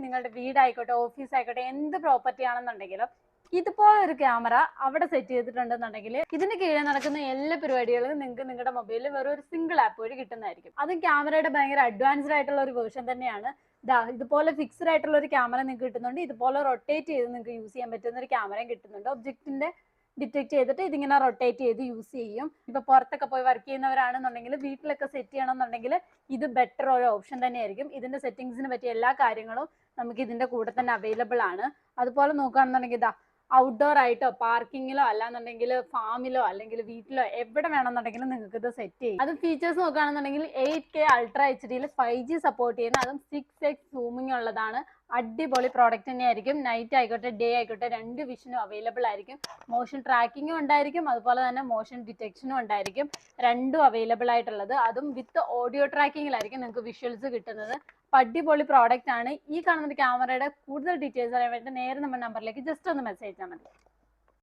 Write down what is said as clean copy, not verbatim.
നിങ്ങളുടെ വീടായിക്കോട്ടെ, ഓഫീസ് ആയിക്കോട്ടെ, എന്ത് പ്രോപ്പർട്ടി ആണെന്നുണ്ടെങ്കിലും ഇതുപോലെ ഒരു ക്യാമറ അവിടെ സെറ്റ് ചെയ്തിട്ടുണ്ടെന്നുണ്ടെങ്കിൽ ഇതിന് കീഴിൽ നടക്കുന്ന എല്ലാ പരിപാടികളും നിങ്ങൾക്ക് നിങ്ങളുടെ മൊബൈലിൽ വെറും ഒരു സിംഗിൾ ആപ്പ് വഴി കിട്ടുന്നതായിരിക്കും. അതും ക്യാമറയുടെ ഭയങ്കര അഡ്വാൻസ്ഡ് ആയിട്ടുള്ള ഒരു വേർഷൻ തന്നെയാണ്. ഇതുപോലെ ഫിക്സ്ഡ് ആയിട്ടുള്ള ഒരു ക്യാമറ നിങ്ങൾക്ക് കിട്ടുന്നുണ്ട്. ഇതുപോലെ റൊട്ടേറ്റ് ചെയ്ത് നിങ്ങൾക്ക് യൂസ് ചെയ്യാൻ പറ്റുന്ന ഒരു ക്യാമറയും കിട്ടുന്നുണ്ട്. ഒബ്ജക്റ്റിന്റെ ഡിറ്റക്ട് ചെയ്തിട്ട് ഇതിങ്ങനെ റൊട്ടേറ്റ് ചെയ്ത് യൂസ് ചെയ്യും. ഇപ്പൊ പുറത്തൊക്കെ പോയി വർക്ക് ചെയ്യുന്നവരാണെന്നുണ്ടെങ്കിൽ വീട്ടിലൊക്കെ സെറ്റ് ചെയ്യണമെന്നുണ്ടെങ്കിൽ ഇത് ബെറ്റർ ഒരു ഓപ്ഷൻ തന്നെയായിരിക്കും. ഇതിന്റെ സെറ്റിംഗ്സിന് പറ്റിയ എല്ലാ കാര്യങ്ങളും നമുക്ക് ഇതിന്റെ കൂടെ തന്നെ അവൈലബിൾ ആണ്. അതുപോലെ നോക്കുകയാണെന്നുണ്ടെങ്കിൽ ഔട്ട്ഡോർ ആയിട്ടോ പാർക്കിങ്ങിലോ അല്ലാന്നുണ്ടെങ്കിൽ ഫാമിലോ അല്ലെങ്കിൽ വീട്ടിലോ എവിടെ വേണമെന്നുണ്ടെങ്കിലും നിങ്ങൾക്ക് ഇത് സെറ്റ് ചെയ്യും. അത് ഫീച്ചേഴ്സ് നോക്കുകയാണെന്നുണ്ടെങ്കിൽ 8K ultra HD 5G support ചെയ്യുന്ന, അതും 6x സൂമിങ് ഉള്ളതാണ്. അടിപൊളി പ്രോഡക്റ്റ് തന്നെയായിരിക്കും. നൈറ്റ് ആയിക്കോട്ടെ ഡേ ആയിക്കോട്ടെ രണ്ട് വിഷനും അവൈലബിൾ ആയിരിക്കും. മോഷൻ ട്രാക്കിങ്ങും ഉണ്ടായിരിക്കും, അതുപോലെ തന്നെ മോഷൻ ഡിറ്റക്ഷനും ഉണ്ടായിരിക്കും. രണ്ടും അവൈലബിൾ ആയിട്ടുള്ളത്. അതും വിത്ത് ഓഡിയോ ട്രാക്കിങ്ങിലായിരിക്കും നിങ്ങൾക്ക് വിഷ്വൽസ് കിട്ടുന്നത്. അടിപൊളി പ്രോഡക്റ്റ് ആണ്. ഈ കാണുന്ന ക്യാമറയുടെ കൂടുതൽ ഡീറ്റെയിൽസ് അറിയാൻ വേണ്ടി നേരെ നമ്മുടെ നമ്പറിലേക്ക് ജസ്റ്റ് ഒന്ന് മെസ്സേജ് ചെയ്താൽ മതി.